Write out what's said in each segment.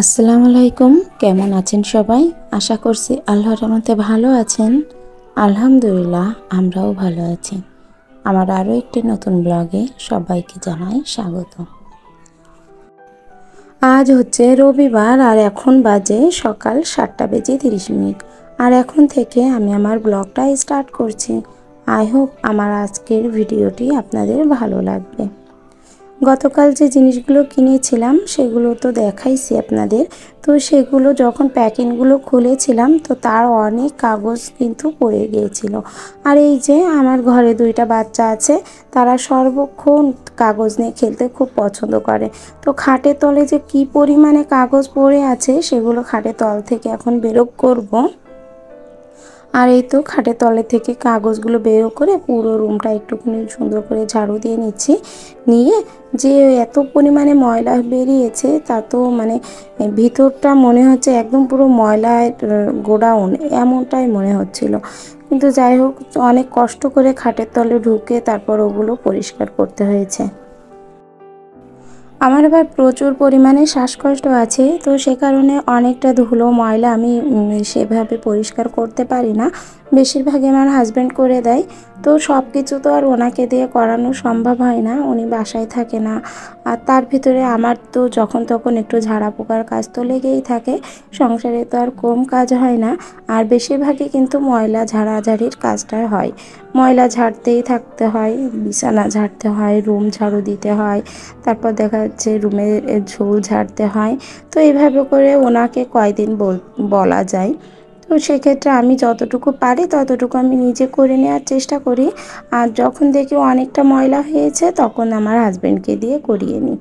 আসসালামু আলাইকুম। কেমন আছেন সবাই? আশা করছি আল্লাহর রহমতে ভালো আছেন। আলহামদুলিল্লাহ, আমরাও ভালো আছি। আমার আরও একটি নতুন ব্লগে সবাইকে জানাই স্বাগত। আজ হচ্ছে রবিবার আর এখন বাজে সকাল 7:30। আর এখন থেকে আমি আমার ব্লগটা স্টার্ট করছি। আই হোপ আমার আজকের ভিডিওটি আপনাদের ভালো লাগবে। গতকাল যে জিনিসগুলো কিনেছিলাম সেগুলো তো দেখাইছি আপনাদের। তো সেগুলো যখন প্যাকিংগুলো খুলেছিলাম তো তার অনেক কাগজ কিন্তু পড়ে গিয়েছিল। আর এই যে আমার ঘরে দুইটা বাচ্চা আছে, তারা সর্বক্ষণ কাগজ নিয়ে খেলতে খুব পছন্দ করে। তো খাটের তলে যে কি পরিমাণে কাগজ পড়ে আছে সেগুলো খাটের তল থেকে এখন বের করব। আর এই তো খাটের তলে থেকে কাগজগুলো বের করে পুরো রুমটা একটুখানি সুন্দর করে ঝাড়ু দিয়ে নিচ্ছি। নিয়ে যে এত পরিমাণে ময়লা বেরিয়েছে তা তো মানে ভিতরটা মনে হচ্ছে একদম পুরো ময়লায় গোডাউন এমনটাই মনে হচ্ছিল। কিন্তু যাই হোক, অনেক কষ্ট করে খাটের তলে ঢুকে তারপর ওগুলো পরিষ্কার করতে হয়েছে। আমার আবার প্রচুর পরিমাণে শ্বাসকষ্ট আছে, তো সে কারণে অনেকটা ধুলো ময়লা আমি সেভাবে পরিষ্কার করতে পারি না। বেশিরভাগই আমার হাজব্যান্ড করে দেয়। তো সব কিছু তো আর ওনাকে দিয়ে করানো সম্ভব হয় না, উনি বাসায় থাকে না। আর তার ভিতরে আমার তো যখন তখন একটু ঝাড়া পোকার কাজ তো লেগেই থাকে। সংসারে তো আর কম কাজ হয় না। আর বেশিরভাগই কিন্তু ময়লা ঝাড়াঝাড়ির কাজটাই হয়। ময়লা ঝাড়তেই থাকতে হয়, বিছানা ঝাড়তে হয়, রুম ঝাড়ু দিতে হয়, তারপর দেখা যাচ্ছে রুমের ঝোল ঝাড়তে হয়। তো এইভাবে করে ওনাকে কয়দিন বলা যায়। তো সেক্ষেত্রে আমি যতটুকু পারি ততটুকু আমি নিজে করে নেওয়ার চেষ্টা করি। আর যখন দেখি অনেকটা ময়লা হয়েছে তখন আমার হাজব্যান্ডকে দিয়ে করিয়ে নিই।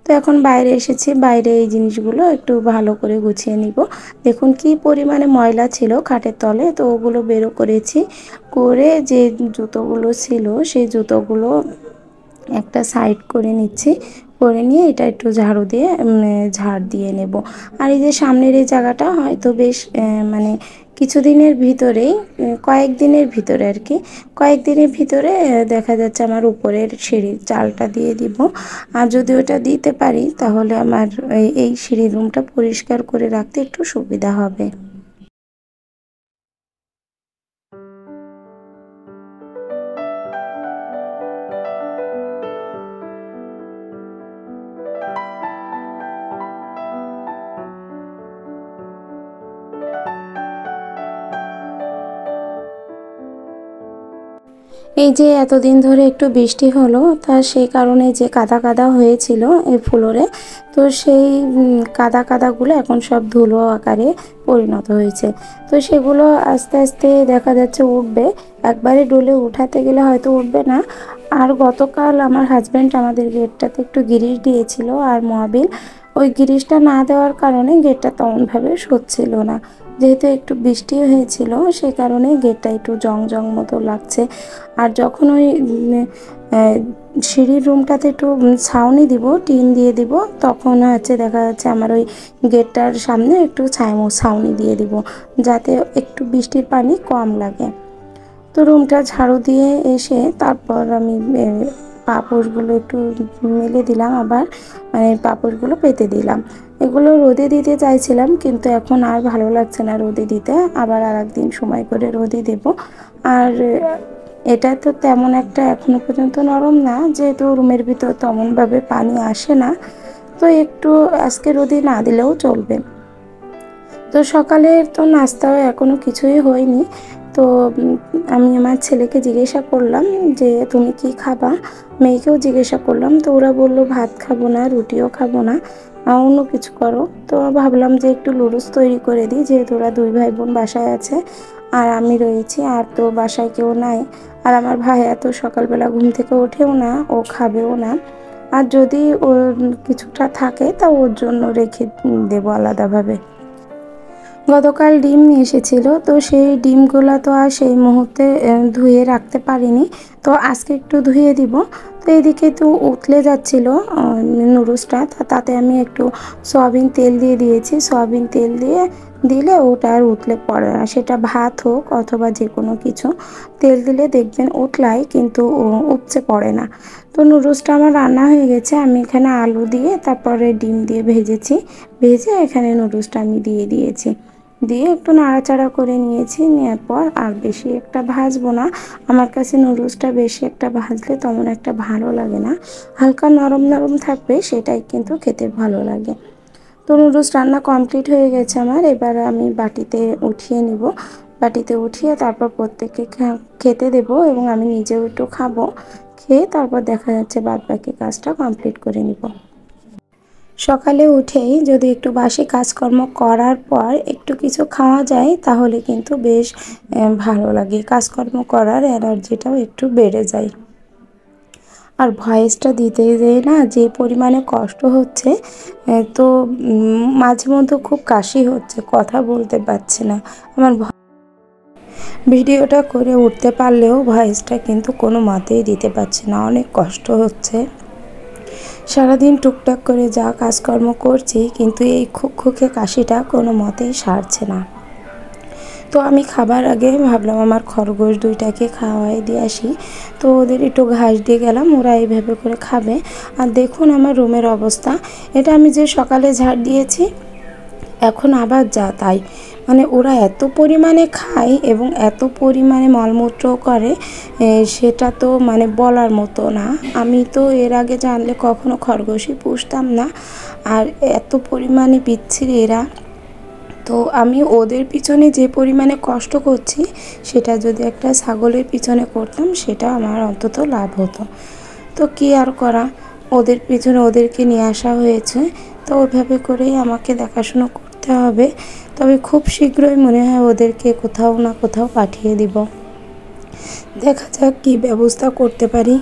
তো এখন বাইরে এসেছি, বাইরে এই জিনিসগুলো একটু ভালো করে গুছিয়ে নিব। দেখুন কি পরিমাণে ময়লা ছিল খাটের তলে, তো ওগুলো বেরো করেছি। করে যে জুতোগুলো ছিল সেই জুতোগুলো একটা সাইড করে নিচ্ছি। করে নিয়ে এটা একটু ঝাড়ু দিয়ে ঝাড় দিয়ে নেব। আর এই যে সামনের এই জায়গাটা হয়তো বেশ মানে কিছুদিনের ভিতরেই, কয়েকদিনের ভিতরে আর কি, কয়েকদিনের ভিতরে দেখা যাচ্ছে আমার উপরের সিঁড়ির চালটা দিয়ে দিব। আর যদি ওটা দিতে পারি তাহলে আমার এই সিঁড়ির রুমটা পরিষ্কার করে রাখতে একটু সুবিধা হবে। এই যে এতদিন ধরে একটু বৃষ্টি হলো, তা সেই কারণে যে কাদা কাদা হয়েছিল এই ফ্লোরে, তো সেই কাদা কাদাগুলো এখন সব ধুলো আকারে পরিণত হয়েছে। তো সেগুলো আস্তে আস্তে দেখা যাচ্ছে উঠবে। একবারে ডলে উঠাতে গেলে হয়তো উঠবে না। আর গতকাল আমার হাজব্যান্ড আমাদের গেটটাতে একটু গিরিশ দিয়েছিল আর মহাবিল, ওই গিরিশটা না দেওয়ার কারণে গেটটা তেমনভাবে সচ্ছিল না। যেহেতু একটু বৃষ্টি হয়েছিল সে কারণে গেটটা একটু জং জং মতো লাগছে। আর যখন ওই সিঁড়ির রুমটাতে একটু ছাউনি দিব, টিন দিয়ে দিব, তখন হচ্ছে দেখা যাচ্ছে আমার ওই গেটটার সামনে একটু ছাউনি দিয়ে দিব, যাতে একটু বৃষ্টির পানি কম লাগে। তো রুমটা ঝাড়ু দিয়ে এসে তারপর আমি পাপোশগুলো একটু মেলে দিলাম, আবার মানে পাপোশগুলো পেতে দিলাম। এগুলো রোদে দিতে চাইছিলাম কিন্তু এখন আর ভালো লাগছে না রোদে দিতে, আবার আর একদিন সময় করে রোদে দেব। আর এটা তো তেমন একটা এখনো পর্যন্ত নরম না, যেহেতু রুমের ভিতর তেমনভাবে পানি আসে না, তো একটু আজকে রোদে না দিলেও চলবে। তো সকালের তো নাস্তাও এখনও কিছুই হয়নি। তো আমি আমার ছেলেকে জিজ্ঞাসা করলাম যে তুমি কি খাবা, মেয়েকেও জিজ্ঞাসা করলাম। তো ওরা বললো ভাত খাবো না, রুটিও খাবো না, অন্য কিছু করো। তো ভাবলাম যে একটু লুডুস তৈরি করে দিই, যেহেতু ওরা দুই ভাই বোন বাসায় আছে আর আমি রয়েছি, আর তো বাসায় কেউ নাই। আর আমার ভাই এত সকালবেলা ঘুম থেকে ওঠেও না, ও খাবেও না। আর যদি ওর কিছুটা থাকে তা ওর জন্য রেখে দেবো আলাদাভাবে। গতকাল ডিম নিয়ে এসেছিল, তো সেই ডিমগুলো তো আর সেই মুহূর্তে ধুয়ে রাখতে পারিনি, তো আজকে একটু ধুয়ে দিব। তো এদিকে তো উতলে যাচ্ছিল নুডলসটা, তাতে আমি একটু সয়াবিন তেল দিয়ে দিয়েছি। সয়াবিন তেল দিয়ে দিলে ওটা আর উতলে পড়ে না, সেটা ভাত হোক অথবা যে কোনো কিছু, তেল দিলে দেখবেন উতলায় কিন্তু উপচে পড়ে না। তো নুডলসটা আমার রান্না হয়ে গেছে, আমি এখানে আলু দিয়ে তারপরে ডিম দিয়ে ভেজেছি। ভেজে এখানে নুডলসটা আমি দিয়ে দিয়েছি। দিয়ে একটু নাড়াচাড়া করে নিয়েছি। নেওয়ার পর আর বেশি একটা ভাজবো না, আমার কাছে নুডলসটা বেশি একটা ভাজলে তেমন একটা ভালো লাগে না, হালকা নরম নরম থাকবে সেটাই কিন্তু খেতে ভালো লাগে। তো নুডলস রান্না কমপ্লিট হয়ে গেছে আমার। এবার আমি বাটিতে উঠিয়ে নিব। বাটিতে উঠিয়ে তারপর প্রত্যেককে খেতে দেব এবং আমি নিজেও একটু খাবো। খেয়ে তারপর দেখা যাচ্ছে বাদবাকি কাজটা কমপ্লিট করে নিব। সকালে উঠেই যদি একটু বাসি কাজকর্ম করার পর একটু কিছু খাওয়া যায় তাহলে কিন্তু বেশ ভালো লাগে, কাজকর্ম করার এনার্জিটাও একটু বেড়ে যায়। আর ভয়েসটা দিতে যেয়ে না যে পরিমাণে কষ্ট হচ্ছে, তো মাঝে মধ্যে খুব কাশি হচ্ছে, কথা বলতে পারছি না। আমার ভিডিওটা করে উঠতে পারলেও ভয়েসটা কিন্তু কোনো মতেই দিতে পারছি না, অনেক কষ্ট হচ্ছে। সারাদিন টুকটাক করে যা কাজকর্ম করছি কিন্তু এই খুকখুকে কাশিটা কোনো মতেই সারছে না। তো আমি খাবার আগে ভাবলাম আমার খরগোশ দুইটাকে খাওয়াই দিয়ে আসি। তো ওদের একটু ঘাস দিয়ে গেলাম, ওরা এইভাবে করে খাবে। আর দেখুন আমার রুমের অবস্থা, এটা আমি যে সকালে ঝাড় দিয়েছি এখন আবার যা তাই, মানে ওরা এত পরিমাণে খায় এবং এত পরিমাণে মলমূত্র করে, সেটা তো মানে বলার মতো না। আমি তো এর আগে জানলে কখনো খরগোশই পুষতাম না, আর এত পরিমাণে বিচ্ছিরি এরা। তো আমি ওদের পিছনে যে পরিমাণে কষ্ট করছি সেটা যদি একটা ছাগলের পিছনে করতাম সেটা আমার অন্তত লাভ হতো। তো কী আর করা, ওদের পিছনে ওদেরকে নিয়ে আসা হয়েছে, তো ওইভাবে করেই আমাকে দেখাশুনো করতে হবে। তবে খুব শীঘ্রই মনে হয় ওদেরকে কোথাও না কোথাও পাঠিয়ে দিব, দেখা যাক কী ব্যবস্থা করতে পারি।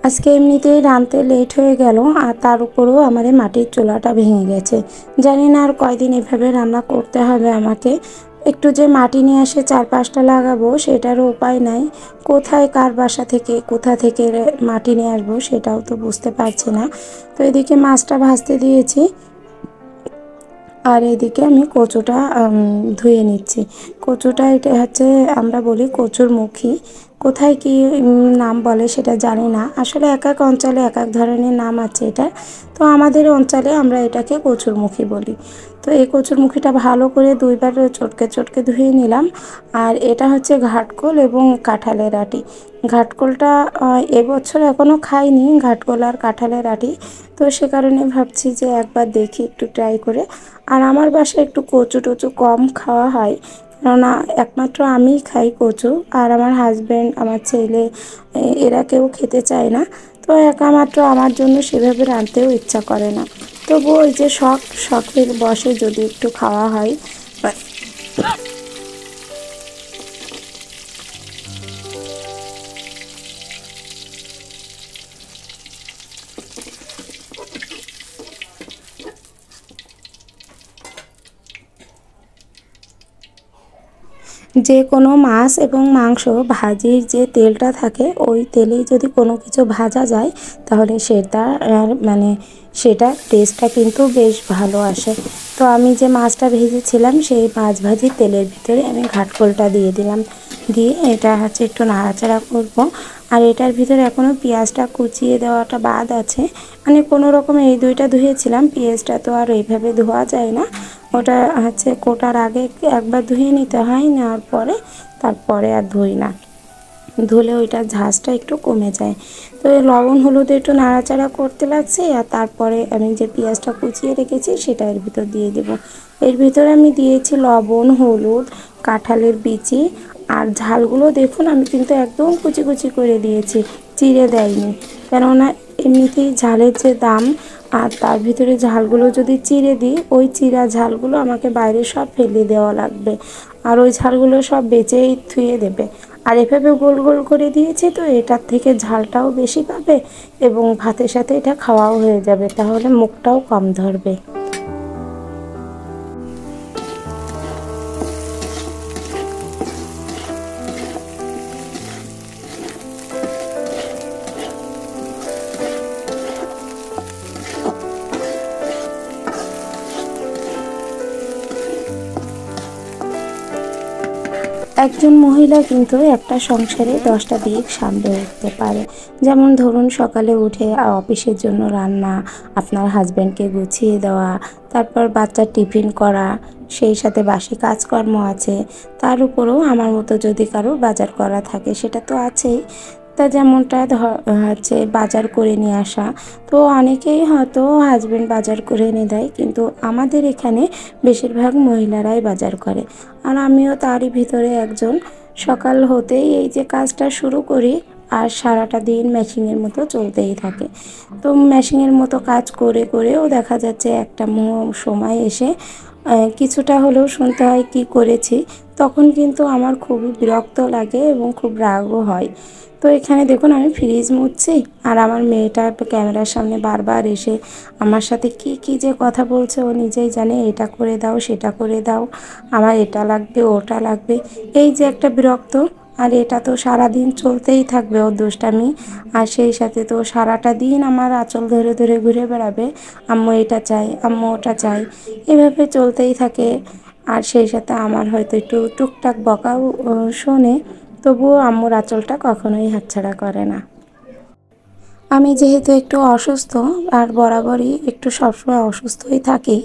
আজকে এমনিতেই রাঁধতে লেট হয়ে গেল, আর তার উপরেও আমার এই মাটির চুলাটা ভেঙে গেছে। জানি না আর কয়দিন এভাবে রান্না করতে হবে আমাকে। একটু যে মাটি নিয়ে এসে 4-5টা লাগাবো সেটারও উপায় নাই। কোথায় কার বাসা থেকে কোথা থেকে মাটি নিয়ে আসবো সেটাও তো বুঝতে পারছি না। তো এদিকে মাছটা ভাজতে দিয়েছি, আর এদিকে আমি কচুটা ধুয়ে নিচ্ছি। কচুটা এটা হচ্ছে আমরা বলি কচুর মুখী, কোথায় কি নাম বলে সেটা জানি না, আসলে এক এক অঞ্চলে এক এক ধরনের নাম আছে এটা। তো আমাদের অঞ্চলে আমরা এটাকে কচুরমুখী বলি। তো এই কচুরমুখীটা ভালো করে 2বার চটকে চটকে ধুয়ে নিলাম। আর এটা হচ্ছে ঘাটকোল এবং কাঁঠালের আটি। ঘাটকোলটা এবছর এখনও খাইনি, ঘাটকোল আর কাঁঠালের আটি। তো সে কারণে ভাবছি যে একবার দেখি একটু ট্রাই করে। আর আমার বাসায় একটু কচু টচু কম খাওয়া হয়, কেননা একমাত্র আমিই খাই কচু, আর আমার হাজব্যান্ড আমার ছেলে এরা কেউ খেতে চায় না। তো একামাত্র আমার জন্য সেভাবে রাঁধতেও ইচ্ছা করে না। তবুও ওই যে শখের বশে যদি একটু খাওয়া হয়। যে কোনো মাছ এবং মাংস ভাজির যে তেলটা থাকে ওই তেলেই যদি কোনো কিছু ভাজা যায় তাহলে সেটা মানে সেটার টেস্টটা কিন্তু বেশ ভালো আসে। তো আমি যে মাছটা ভেজেছিলাম সেই মাছ ভাজির তেলের ভিতরে আমি ঘাটকোলটা দিয়ে দিলাম, দিয়ে এটা হচ্ছে একটু নাড়াচাড়া করব। আর এটার ভিতরে এখনও পেঁয়াজটা কুচিয়ে দেওয়াটা বাদ আছে, মানে কোনো রকম এই দুইটা ধুয়েছিলাম, পেঁয়াজটা তো আর এইভাবে ধোয়া যায় না, ওটা হচ্ছে কোটার আগে একবার ধুয়ে নিতে হয়, নেওয়ার পরে তারপরে আর ধুই না, ধুলে ওইটার ঝাঁজটা একটু কমে যায়। তো লবণ হলুদে একটু নাড়াচাড়া করতে লাগছে, আর তারপরে আমি যে পেঁয়াজটা কুচিয়ে রেখেছি সেটা এর ভিতর দিয়ে দেব। এর ভিতরে আমি দিয়েছি লবণ, হলুদ, কাঁঠালের বিচি, আর ঝালগুলো দেখুন আমি কিন্তু একদম কুচি কুচি করে দিয়েছি, চিড়ে দেয়নি, কেননা এমনিতেই ঝালের যে দাম, আর তার ভিতরে ঝালগুলো যদি চিড়ে দিই ওই চিড়া ঝালগুলো আমাকে বাইরে সব ফেলে দেওয়া লাগবে, আর ওই ঝালগুলো সব বেঁচেই থুয়ে দেবে। আর এভাবে গোল গোল করে দিয়েছি তো এটার থেকে ঝালটাও বেশি পাবে এবং ভাতের সাথে এটা খাওয়াও হয়ে যাবে, তাহলে মুখটাও কম ধরবে। একজন মহিলা কিন্তু একটা সংসারে 10টা দিক সামলে উঠতে পারে। যেমন ধরুন সকালে উঠে অফিসের জন্য রান্না, আপনার হাজব্যান্ডকে গুছিয়ে দেওয়া, তারপর বাচ্চার টিফিন করা, সেই সাথে বাসি কাজকর্ম আছে। তার উপরেও আমার মতো যদি কারো বাজার করা থাকে সেটা তো আছেই। তা যেমনটা হচ্ছে বাজার করে নিয়ে আসা, তো অনেকেই হয়তো হাজব্যান্ড বাজার করে এনে দেয়, কিন্তু আমাদের এখানে বেশিরভাগ মহিলারাই বাজার করে। আর আমিও তারই ভিতরে একজন। সকাল হতেই এই যে কাজটা শুরু করি, আর সারাটা দিন মেশিনের মতো চলতেই থাকে। তো মেশিনের মতো কাজ করে করেও দেখা যাচ্ছে একটা সময় এসে কিছুটা হলেও শুনতে হয় কি করেছি, তখন কিন্তু আমার খুবই বিরক্ত লাগে এবং খুব রাগও হয়। তো এখানে দেখুন আমি ফ্রিজ মুছছি, আর আমার মেয়েটা ক্যামেরার সামনে বারবার এসে আমার সাথে কি কি যে কথা বলছে ও নিজেই জানে। এটা করে দাও, সেটা করে দাও, আমার এটা লাগবে, ওটা লাগবে, এই যে একটা বিরক্ত। আর এটা তো সারাদিন চলতেই থাকবে ওর দুষ্টামি। আর সেই সাথে তো সারাটা দিন আমার আঁচল ধরে ধরে ঘুরে বেড়াবে, আম্মু এটা চাই, আম্মু ওটা চাই, এভাবে চলতেই থাকে। আর সেই সাথে আমার হয়তো একটু টুকটাক বকাও শোনে, তবুও আম্মুর আঁচলটা কখনোই হাতছাড়া করে না। আমি যেহেতু একটু অসুস্থ, আর বরাবরই একটু সবসময় অসুস্থই থাকি,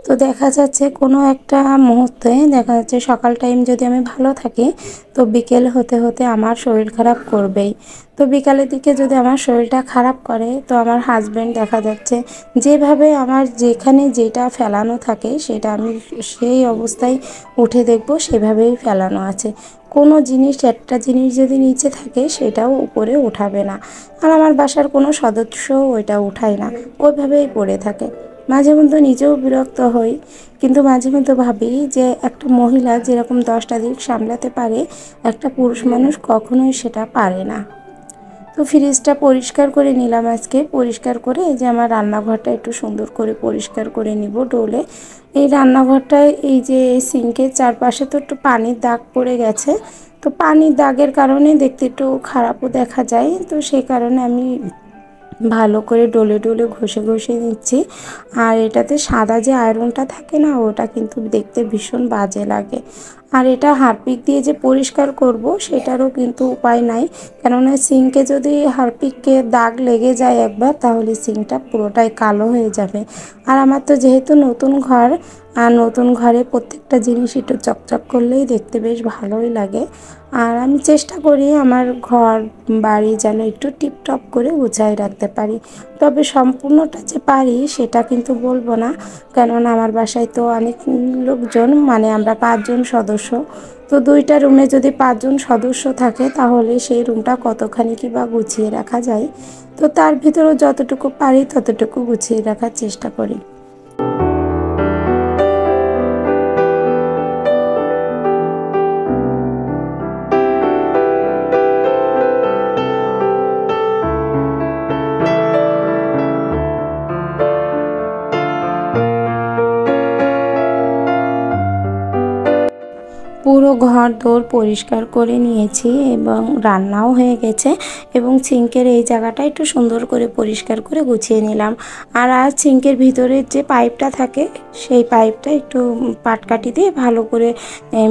তো দেখা যাচ্ছে কোনো একটা মুহূর্তে দেখা যাচ্ছে সকাল টাইম যদি আমি ভালো থাকি, তো বিকেল হতে হতে আমার শরীর খারাপ করবেই। তো বিকালের দিকে যদি আমার শরীরটা খারাপ করে, তো আমার হাজব্যান্ড দেখা যাচ্ছে যেভাবে আমার যেখানে যেটা ফেলানো থাকে সেটা আমি সেই অবস্থায় উঠে দেখব সেভাবেই ফেলানো আছে। কোনো জিনিস, একটা জিনিস যদি নিচে থাকে সেটাও উপরে উঠাবে না। আর আমার বাসার কোনো সদস্য ওইটা উঠায় না, ওইভাবেই পড়ে থাকে। মাঝে মধ্যে নিজেও বিরক্ত হই, কিন্তু মাঝে মধ্যে ভাবি যে একটা মহিলা যেরকম 10টা দিক সামলাতে পারে, একটা পুরুষ মানুষ কখনোই সেটা পারে না। তো ফ্রিজটা পরিষ্কার করে নিলাম আজকে। পরিষ্কার করে এই যে আমার রান্নাঘরটা একটু সুন্দর করে পরিষ্কার করে নিব ডোলে। এই রান্নাঘরটায় এই যে সিঙ্কের চারপাশে তো একটু পানির দাগ পড়ে গেছে, তো পানির দাগের কারণে দেখতে একটু খারাপও দেখা যায়। তো সেই কারণে আমি ভালো করে ডলে ডলে ঘষে ঘষে নিচ্ছি। আর এটাতে সাদা যে আয়রনটা থাকে না, ওটা কিন্তু দেখতে ভীষণ বাজে লাগে। আর এটা হারপিক দিয়ে যে পরিষ্কার করব সেটারও কিন্তু উপায় নাই, কেননা সিঙ্কে যদি হারপিককে দাগ লেগে যায় একবার, তাহলে সিঙ্কটা পুরোটাই কালো হয়ে যাবে। আর আমার তো যেহেতু নতুন ঘর, আর নতুন ঘরে প্রত্যেকটা জিনিস একটু চকচক করলেই দেখতে বেশ ভালোই লাগে। আর আমি চেষ্টা করি আমার ঘর বাড়ি যেন একটু টিপটপ করে গুছিয়ে রাখতে পারি। তবে সম্পূর্ণটা যে পারি সেটা কিন্তু বলবো না, কেননা আমার বাসায় তো অনেক লোকজন, মানে আমরা 5জন সদস্য। তো 2টা রুমে যদি 5জন সদস্য থাকে, তাহলে সেই রুমটা কতখানি কি বা গুছিয়ে রাখা যায়। তো তার ভিতরেও যতটুকু পারি ততটুকু গুছিয়ে রাখার চেষ্টা করি। পুরো ঘর দোর পরিষ্কার করে নিয়েছি এবং রান্নাও হয়ে গেছে, এবং সিঙ্কের এই জায়গাটা একটু সুন্দর করে পরিষ্কার করে গুছিয়ে নিলাম। আর সিঙ্কের ভিতরের যে পাইপটা থাকে, সেই পাইপটা একটু পাটকাঠি দিয়ে ভালো করে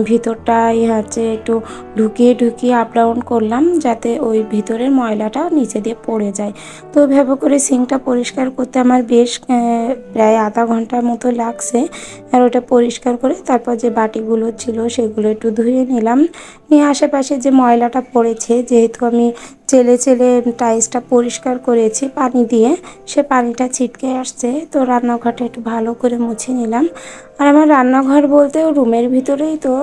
ভিতরটা হচ্ছে একটু ঢুকিয়ে ঢুকিয়ে আপ ডাউন করলাম, যাতে ওই ভিতরের ময়লাটা নিচে দিয়ে পড়ে যায়। তো ওইভাবে করে সিঙ্কটা পরিষ্কার করতে আমার বেশ প্রায় আধা ঘন্টার মতো লাগছে। আর ওটা পরিষ্কার করে তারপর যে বাটিগুলো ছিল সেগুলো একটু ধুয়ে নিলাম। নিয়ে আশেপাশে যে ময়লাটা পড়েছে, যেহেতু আমি চেলে চেলে টাইলসটা পরিষ্কার করেছি পানি দিয়ে, সে পানিটা ছিটকে আসছে। তো রান্নাঘরটা একটু ভালো করে মুছে নিলাম। আর আমার রান্নাঘর বলতেও রুমের ভিতরেই তো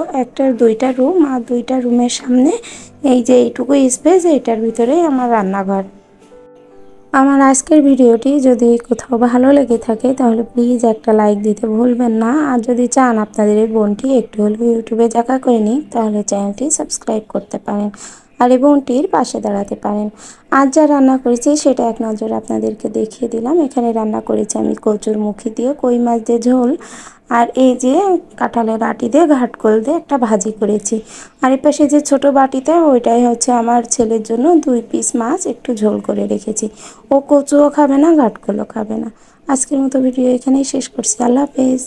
2টা রুম, আর 2টা রুমের সামনে এই যে এইটুকু স্পেস, এইটার ভিতরেই আমার রান্নাঘর। আমার আজকের ভিডিওটি যদি কোথাও ভালো লেগে থাকে, তাহলে প্লিজ একটা লাইক দিতে ভুলবেন না। আর যদি চান আপনাদের এই বোনটি একটু হলেও ইউটিউবে দেখা করে নিই, তাহলে চ্যানেলটি সাবস্ক্রাইব করতে পারেন আর এই বোনটির পাশে দাঁড়াতে পারেন। আজ যা রান্না করেছি সেটা এক নজরে আপনাদেরকে দেখিয়ে দিলাম। এখানে রান্না করেছি আমি কচুরমুখী দিয়ে কই মাছ দিয়ে ঝোল, আর এই যে কাঁঠালের আটি দিয়ে ঘাটকোল দিয়ে একটা ভাজি করেছি। আর এই পাশে যে ছোটো বাটিতে, ওইটাই হচ্ছে আমার ছেলের জন্য 2 পিস মাছ একটু ঝোল করে রেখেছি। ও কচুও খাবে না, ঘাটকোলও খাবে না। আজকের মতো ভিডিও এখানেই শেষ করছি। আল্লাহ হাফেজ।